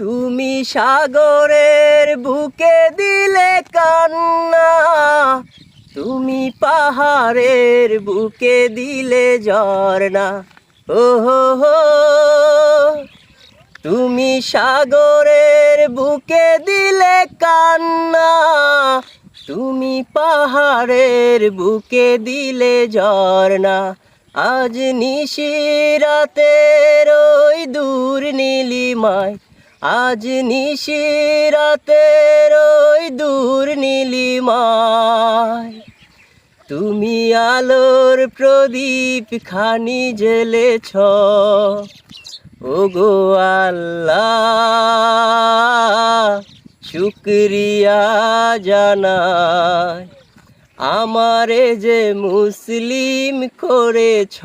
তুমি সাগরের বুকে দিলে কান্না, তুমি পাহাড়ের বুকে দিলে ঝরনা। ও হো হো, তুমি সাগরের বুকে দিলে কান্না, তুমি পাহাড়ের বুকে দিলে ঝরনা। আজ নিশিরাতের ওই দূর নীলিমায়, আজ নিশিরাতের ওই দূর নীলিমায়, তুমি আলোর প্রদীপ খানি জ্বেলেছ। ওগো আল্লাহ, শুকরিয়া জানাই, আমারে যে মুসলিম করেছ।